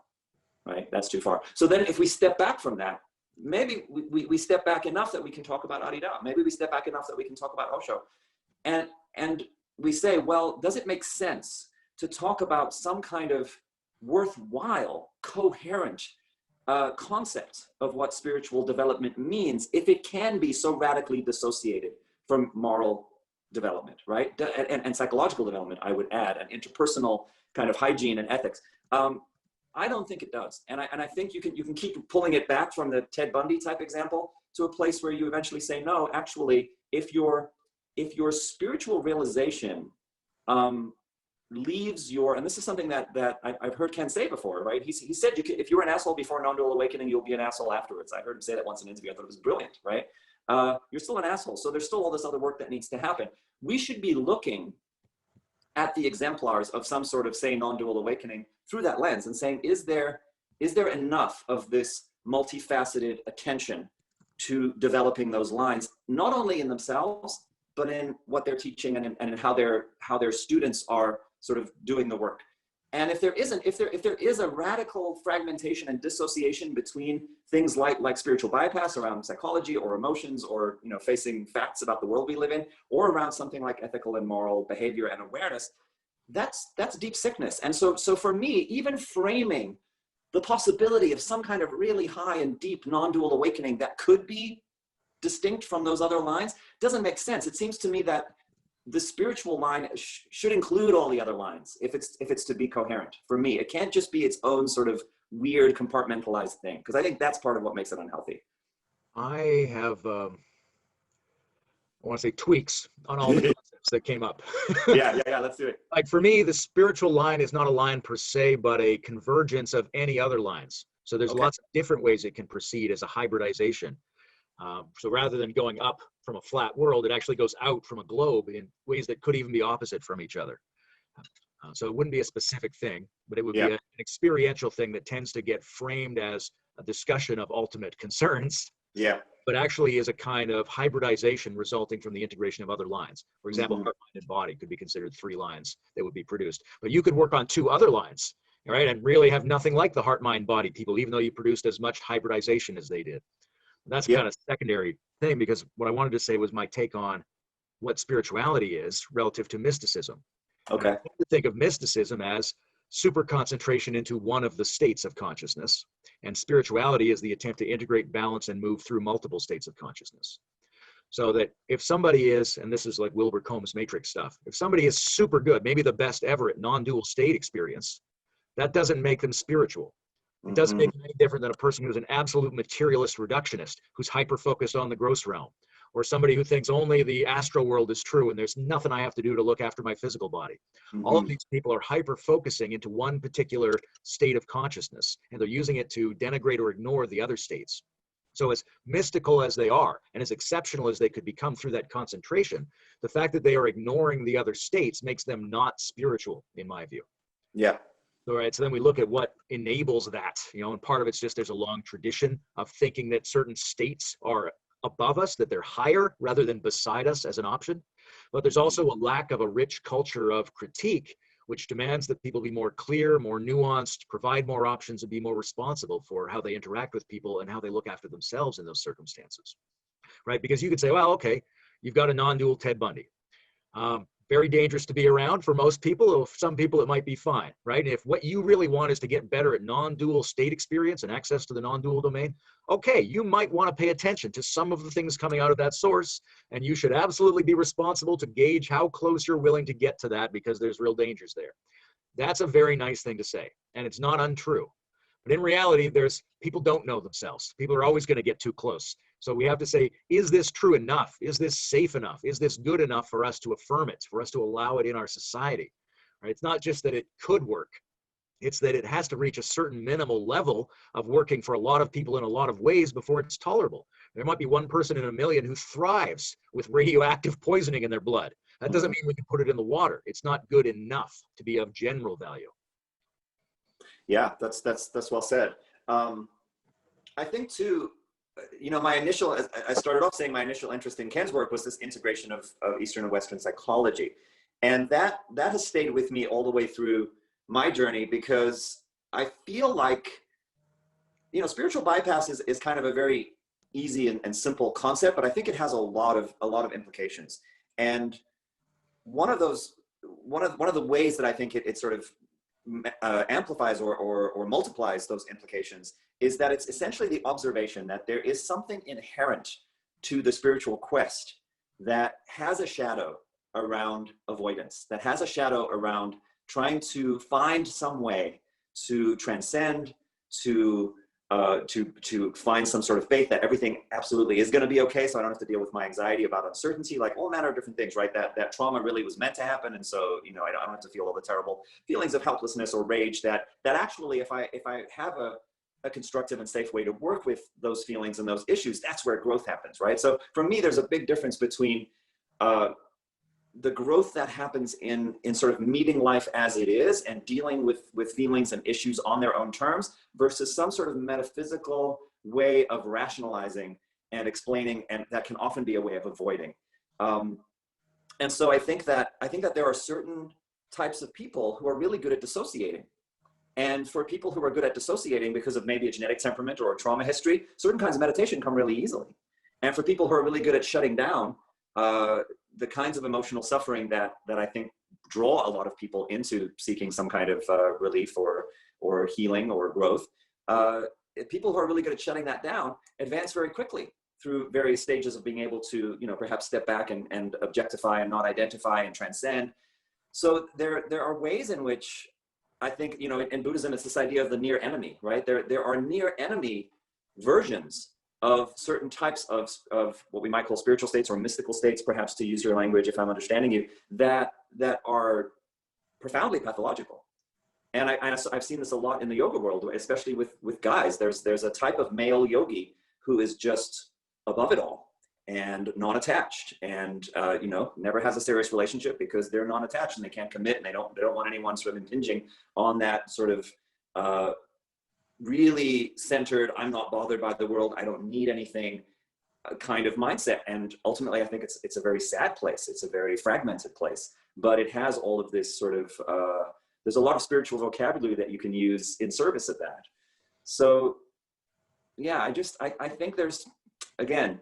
right? That's too far. So then if we step back from that, maybe we step back enough that we can talk about Arida. Maybe we step back enough that we can talk about Osho. And we say, well, does it make sense to talk about some kind of worthwhile, coherent concept of what spiritual development means if it can be so radically dissociated from moral development, right? And psychological development, I would add, and interpersonal kind of hygiene and ethics. I don't think it does. And I think you can keep pulling it back from the Ted Bundy type example to a place where you eventually say, no, actually, if your spiritual realization leaves your, and this is something that I've heard Ken say before, right? He said, if you're an asshole before non-dual awakening, you'll be an asshole afterwards. I heard him say that once in an interview. I thought it was brilliant, right? You're still an asshole. So there's still all this other work that needs to happen. We should be looking at the exemplars of some sort of, say, non-dual awakening through that lens and saying, is there enough of this multifaceted attention to developing those lines, not only in themselves, but in what they're teaching and in how their students are sort of doing the work. And if there is a radical fragmentation and dissociation between things like spiritual bypass around psychology or emotions or facing facts about the world we live in, or around something like ethical and moral behavior and awareness, that's deep sickness. And so for me, even framing the possibility of some kind of really high and deep non-dual awakening that could be distinct from those other lines doesn't make sense. It seems to me that the spiritual line should include all the other lines if it's to be coherent. For me, it can't just be its own sort of weird compartmentalized thing, because I think that's part of what makes it unhealthy. I have, I want to say, tweaks on all the concepts that came up. Yeah, let's do it. Like for me, the spiritual line is not a line per se, but a convergence of any other lines. So there's lots of different ways it can proceed as a hybridization. So rather than going up from a flat world, it actually goes out from a globe in ways that could even be opposite from each other. So it wouldn't be a specific thing, but it would be an experiential thing that tends to get framed as a discussion of ultimate concerns. Yeah. But actually is a kind of hybridization resulting from the integration of other lines. For example, heart, mind, and body could be considered 3 lines that would be produced. But you could work on 2 other lines, right, and really have nothing like the heart, mind, body people, even though you produced as much hybridization as they did. That's kind of secondary thing, because what I wanted to say was my take on what spirituality is relative to mysticism. Okay. I tend to think of mysticism as super concentration into one of the states of consciousness, and spirituality is the attempt to integrate, balance, and move through multiple states of consciousness. So that if somebody is, and this is like Wilbur Combs matrix stuff, if somebody is super good, maybe the best ever at non-dual state experience, that doesn't make them spiritual. It doesn't make them any different than a person who's an absolute materialist reductionist, who's hyper-focused on the gross realm, or somebody who thinks only the astral world is true and there's nothing I have to do to look after my physical body. All of these people are hyper focusing into one particular state of consciousness, and they're using it to denigrate or ignore the other states. So as mystical as they are, and as exceptional as they could become through that concentration, the fact that they are ignoring the other states makes them not spiritual, in my view. Yeah. All right, so then we look at what enables that, and part of it's just there's a long tradition of thinking that certain states are above us, that they're higher rather than beside us as an option. But there's also a lack of a rich culture of critique, which demands that people be more clear, more nuanced, provide more options, and be more responsible for how they interact with people and how they look after themselves in those circumstances, right? Because you could say, well, okay, you've got a non-dual Ted Bundy. Very dangerous to be around for most people. Some people it might be fine, right? If what you really want is to get better at non-dual state experience and access to the non-dual domain, okay, you might want to pay attention to some of the things coming out of that source, and you should absolutely be responsible to gauge how close you're willing to get to that, because there's real dangers there. That's a very nice thing to say, and it's not untrue. But in reality, people don't know themselves. People are always going to get too close. So we have to say, is this true enough? Is this safe enough? Is this good enough for us to affirm it, for us to allow it in our society? Right? It's not just that it could work. It's that it has to reach a certain minimal level of working for a lot of people in a lot of ways before it's tolerable. There might be one person in a million who thrives with radioactive poisoning in their blood. That doesn't mean we can put it in the water. It's not good enough to be of general value. Yeah, that's well said. I think too, I started off saying my initial interest in Ken's work was this integration of Eastern and Western psychology. And that has stayed with me all the way through my journey, because I feel like, spiritual bypass is kind of a very easy and simple concept, but I think it has a lot of implications. And one of the ways that I think it sort of amplifies or multiplies those implications is that it's essentially the observation that there is something inherent to the spiritual quest that has a shadow around avoidance, that has a shadow around trying to find some way to transcend, to find some sort of faith that everything absolutely is going to be okay, so I don't have to deal with my anxiety about uncertainty, like all manner of different things, right? That trauma really was meant to happen, and so I don't have to feel all the terrible feelings of helplessness or rage. That actually, if I have a constructive and safe way to work with those feelings and those issues, that's where growth happens, right? So for me, there's a big difference between the growth that happens in sort of meeting life as it is and dealing with feelings and issues on their own terms versus some sort of metaphysical way of rationalizing and explaining, and that can often be a way of avoiding. And so I think that there are certain types of people who are really good at dissociating. And for people who are good at dissociating because of maybe a genetic temperament or a trauma history, certain kinds of meditation come really easily. And for people who are really good at shutting down, the kinds of emotional suffering that I think draw a lot of people into seeking some kind of relief or healing or growth, people who are really good at shutting that down advance very quickly through various stages of being able to, perhaps step back and objectify and not identify and transcend. So there are ways in which I think, in Buddhism, it's this idea of the near enemy, right? There are near enemy versions of certain types of what we might call spiritual states or mystical states, perhaps to use your language, if I'm understanding you, that are profoundly pathological. And I've seen this a lot in the yoga world, especially with guys. There's a type of male yogi who is just above it all and non-attached, and never has a serious relationship because they're non-attached and they can't commit, and they don't want anyone sort of impinging on that sort of really centered, I'm not bothered by the world, I don't need anything kind of mindset. And ultimately, I think it's a very sad place. It's a very fragmented place, but it has all of this sort of, there's a lot of spiritual vocabulary that you can use in service of that. So yeah, I think there's, again,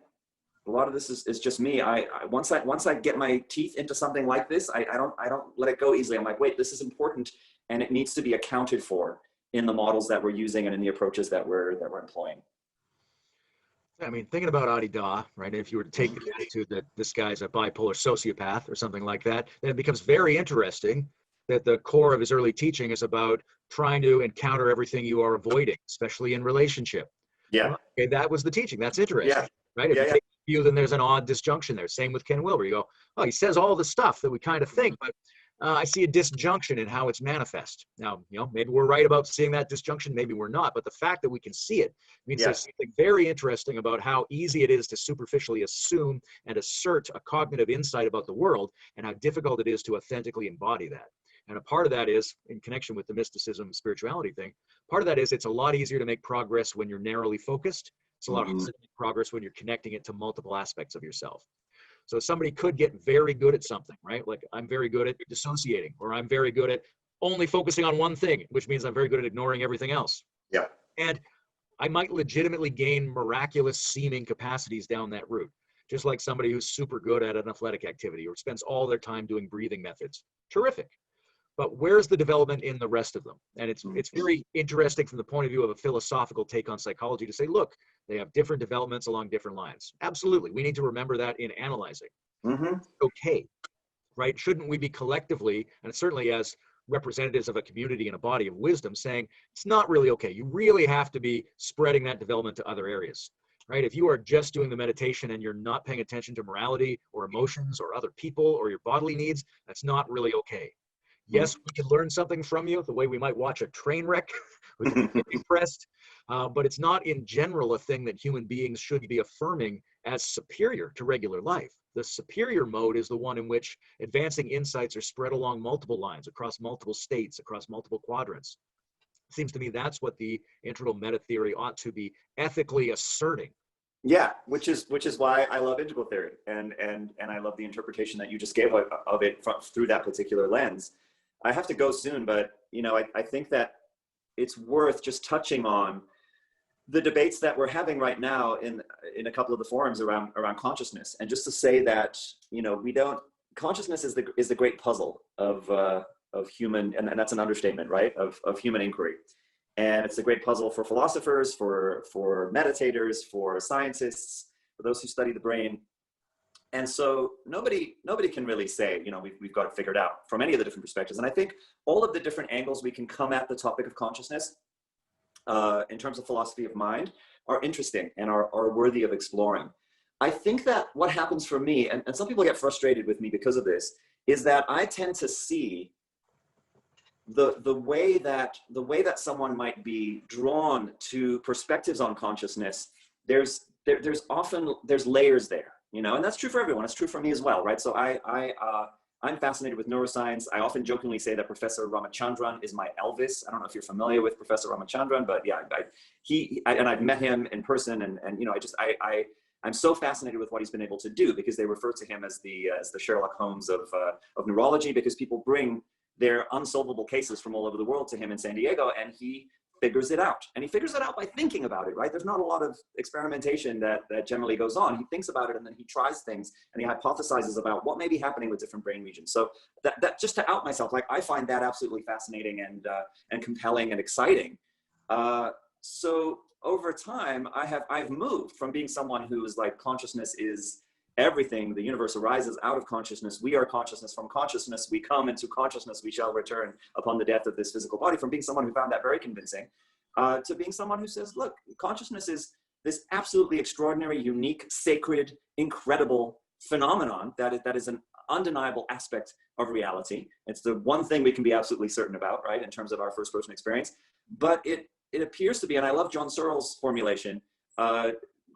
a lot of this is just me. Once I get my teeth into something like this, I don't let it go easily. I'm like, wait, this is important, and it needs to be accounted for in the models that we're using and in the approaches that we're employing. I mean, thinking about Adida, right? If you were to take the attitude that this guy's a bipolar sociopath or something like that, then it becomes very interesting that the core of his early teaching is about trying to encounter everything you are avoiding, especially in relationship. Yeah. Okay, that was the teaching. That's interesting, Yeah. right? If Yeah, you yeah. take you, then there's an odd disjunction there. Same with Ken Wilber. You go, oh, he says all the stuff that we kind of think, but I see a disjunction in how it's manifest. Now, maybe we're right about seeing that disjunction, maybe we're not, but the fact that we can see it means Yeah. there's something very interesting about how easy it is to superficially assume and assert a cognitive insight about the world, and how difficult it is to authentically embody that. And a part of that is, in connection with the mysticism, spirituality thing, part of that is it's a lot easier to make progress when you're narrowly focused. It's a lot harder to make progress when you're connecting it to multiple aspects of yourself. So somebody could get very good at something, right? Like I'm very good at dissociating, or I'm very good at only focusing on one thing, which means I'm very good at ignoring everything else. Yeah. And I might legitimately gain miraculous seeming capacities down that route, just like somebody who's super good at an athletic activity or spends all their time doing breathing methods. Terrific. But where's the development in the rest of them? And it's very interesting from the point of view of a philosophical take on psychology to say, look, they have different developments along different lines. Absolutely. We need to remember that in analyzing. Okay, right? Shouldn't we be collectively, and certainly as representatives of a community and a body of wisdom, saying it's not really okay. You really have to be spreading that development to other areas, right? If you are just doing the meditation and you're not paying attention to morality or emotions or other people or your bodily needs, that's not really okay. Yes, we can learn something from you the way we might watch a train wreck. We can be impressed, but it's not in general a thing that human beings should be affirming as superior to regular life. The superior mode is the one in which advancing insights are spread along multiple lines, across multiple states, across multiple quadrants. It seems to me that's what the integral meta theory ought to be ethically asserting. Yeah, which is why I love integral theory, and I love the interpretation that you just gave of it through that particular lens. I have to go soon, but I think that it's worth just touching on the debates that we're having right now in a couple of the forums around consciousness, and just to say that consciousness is the great puzzle of human, and that's an understatement, right? Of human inquiry, and it's a great puzzle for philosophers, for meditators, for scientists, for those who study the brain. And so nobody can really say, we've got it figured out from any of the different perspectives. And I think all of the different angles we can come at the topic of consciousness in terms of philosophy of mind are interesting and are worthy of exploring. I think that what happens for me, and some people get frustrated with me because of this, is that I tend to see the way that someone might be drawn to perspectives on consciousness. There's often layers there. And that's true for everyone. It's true for me as well, right? So I'm fascinated with neuroscience. I often jokingly say that Professor Ramachandran is my Elvis. I don't know if you're familiar with Professor Ramachandran, but yeah, I've met him in person, and I'm so fascinated with what he's been able to do, because they refer to him as the Sherlock Holmes of neurology, because people bring their unsolvable cases from all over the world to him in San Diego, and he figures it out. And he figures it out by thinking about it, right? There's not a lot of experimentation that generally goes on. He thinks about it, and then he tries things, and he hypothesizes about what may be happening with different brain regions. So that just to out myself, like, I find that absolutely fascinating and compelling and exciting. So over time, I've moved from being someone who's like, consciousness is everything, the universe arises out of consciousness, we are consciousness, from consciousness we come, into consciousness we shall return upon the death of this physical body, from being someone who found that very convincing, to being someone who says, look, consciousness is this absolutely extraordinary, unique, sacred, incredible phenomenon that is an undeniable aspect of reality. It's the one thing we can be absolutely certain about, right, in terms of our first person experience. But it appears to be, and I love John Searle's formulation,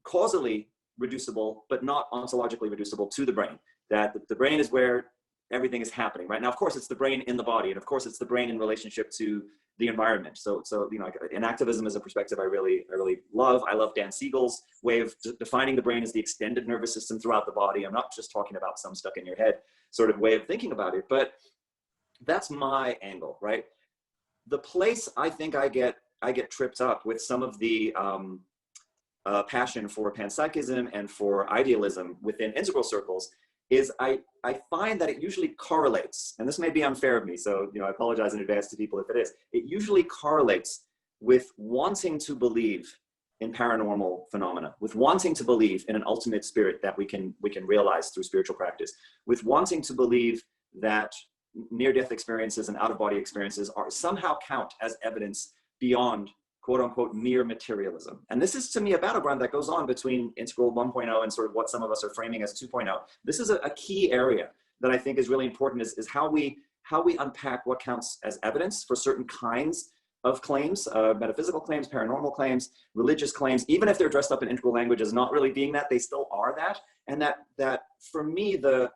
causally reducible, but not ontologically reducible to the brain. That the brain is where everything is happening, right? Now, of course, it's the brain in the body, and of course, it's the brain in relationship to the environment. So in activism is a perspective I really love. I love Dan Siegel's way of defining the brain as the extended nervous system throughout the body. I'm not just talking about some stuck in your head sort of way of thinking about it, but that's my angle, right? The place I think I get tripped up with some of the passion for panpsychism and for idealism within integral circles is I find that it usually correlates, and this may be unfair of me, so I apologize in advance to people if it is. It usually correlates with wanting to believe in paranormal phenomena, with wanting to believe in an ultimate spirit that we can realize through spiritual practice, with wanting to believe that near-death experiences and out-of-body experiences are somehow count as evidence beyond quote unquote mere materialism. And this is to me a battleground that goes on between Integral 1.0 and sort of what some of us are framing as 2.0. This is a key area that I think is really important, is how we unpack what counts as evidence for certain kinds of claims, metaphysical claims, paranormal claims, religious claims, even if they're dressed up in integral language as not really being that, they still are that. And that for me, the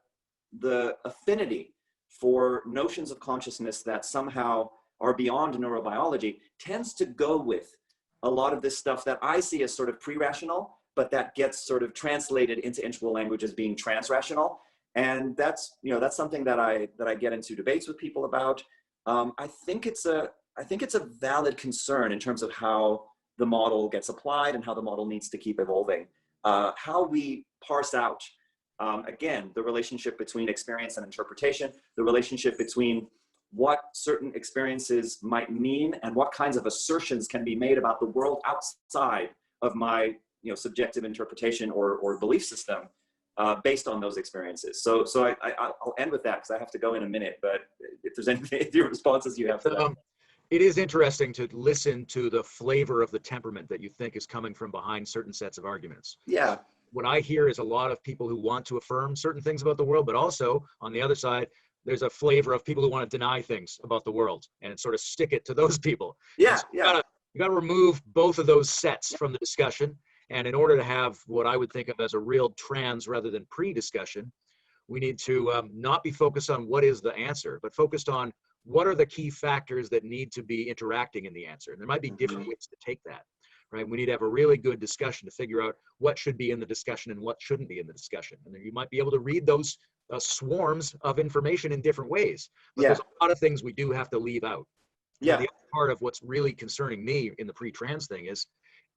affinity for notions of consciousness that somehow are beyond neurobiology tends to go with a lot of this stuff that I see as sort of pre-rational, but that gets sort of translated into integral language as being trans-rational. And that's, you know, that's something that I get into debates with people about. I think it's a valid concern in terms of how the model gets applied and how the model needs to keep evolving. How we parse out, again, the relationship between experience and interpretation, the relationship between what certain experiences might mean and what kinds of assertions can be made about the world outside of my, you know, subjective interpretation or belief system based on those experiences. So I'll end with that because I have to go in a minute, but if there's anything, if your responses you have to that. It is interesting to listen to the flavor of the temperament that you think is coming from behind certain sets of arguments. Yeah. What I hear is a lot of people who want to affirm certain things about the world, but also on the other side, there's a flavor of people who want to deny things about the world and sort of stick it to those people. Yeah, so yeah. You got to remove both of those sets from the discussion. And in order to have what I would think of as a real trans rather than pre-discussion, we need to not be focused on what is the answer, but focused on what are the key factors that need to be interacting in the answer. And there might be different ways to take that, right? We need to have a really good discussion to figure out what should be in the discussion and what shouldn't be in the discussion. And then you might be able to read those swarms of information in different ways. But there's a lot of things we do have to leave out. Yeah. And the other part of what's really concerning me in the pre-trans thing is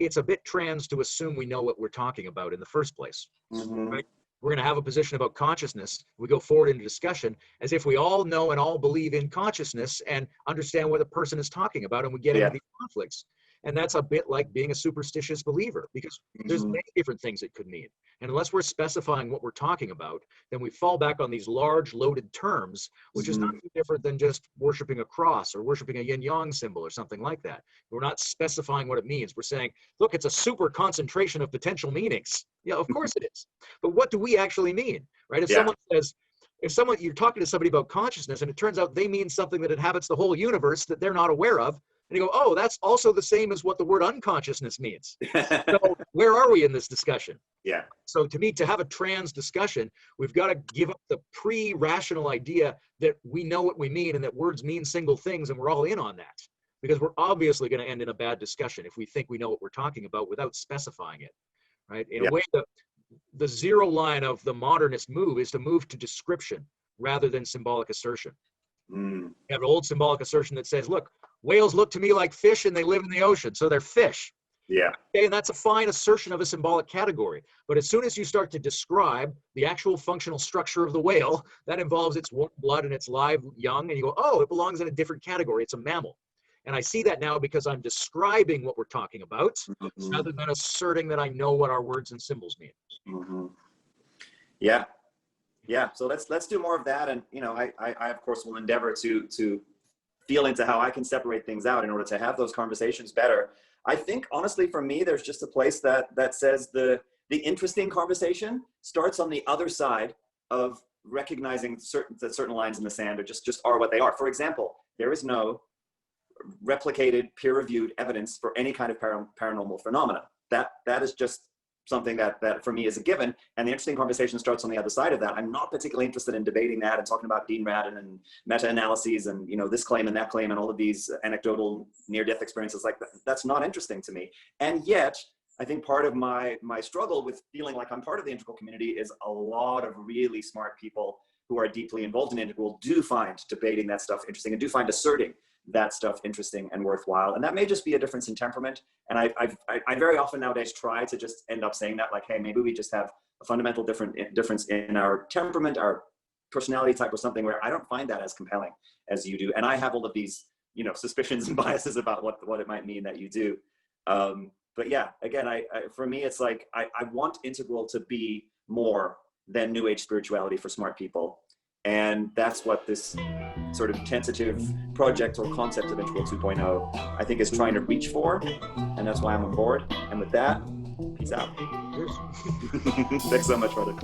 it's a bit trans to assume we know what we're talking about in the first place, right? We're going to have a position about consciousness. We go forward into discussion as if we all know and all believe in consciousness and understand what the person is talking about, and we get into these conflicts. And that's a bit like being a superstitious believer, because there's many different things it could mean. And unless we're specifying what we're talking about, then we fall back on these large loaded terms, which is not too different than just worshiping a cross or worshiping a yin-yang symbol or something like that. We're not specifying what it means. We're saying, look, it's a super concentration of potential meanings. Yeah, of course it is. But what do we actually mean, right? If someone says, you're talking to somebody about consciousness and it turns out they mean something that inhabits the whole universe that they're not aware of, and you go, oh, that's also the same as what the word unconsciousness means. So where are we in this discussion? Yeah. So to me, to have a trans discussion, we've got to give up the pre-rational idea that we know what we mean and that words mean single things and we're all in on that. Because we're obviously going to end in a bad discussion if we think we know what we're talking about without specifying it, right? In a way, the zero line of the modernist move is to move to description rather than symbolic assertion. You have an old symbolic assertion that says, look, whales look to me like fish and they live in the ocean, so they're fish. Yeah. Okay, and that's a fine assertion of a symbolic category. But as soon as you start to describe the actual functional structure of the whale, that involves its warm blood and its live young, and you go, oh, it belongs in a different category. It's a mammal. And I see that now because I'm describing what we're talking about rather than asserting that I know what our words and symbols mean. Yeah. Yeah. So let's do more of that. And, you know, I of course will endeavor to feel into how I can separate things out in order to have those conversations better. I think honestly, for me, there's just a place that says the interesting conversation starts on the other side of recognizing certain lines in the sand are just are what they are. For example, there is no replicated peer-reviewed evidence for any kind of paranormal phenomena. That is just something that for me is a given. And the interesting conversation starts on the other side of that. I'm not particularly interested in debating that and talking about Dean Radin and meta-analyses and, you know, this claim and that claim and all of these anecdotal near-death experiences like that. That's not interesting to me. And yet, I think part of my struggle with feeling like I'm part of the integral community is a lot of really smart people who are deeply involved in integral do find debating that stuff interesting and do find asserting that stuff interesting and worthwhile. And that may just be a difference in temperament. And I very often nowadays try to just end up saying that, like, hey, maybe we just have a fundamental difference in our temperament, our personality type or something, where I don't find that as compelling as you do. And I have all of these, you know, suspicions and biases about what it might mean that you do. But yeah, again, for me, it's like, I want integral to be more than New Age spirituality for smart people. And that's what this sort of tentative project or concept of Integral 2.0, I think, is trying to reach for. And that's why I'm on board. And with that, peace out. Cheers. Thanks so much, brother.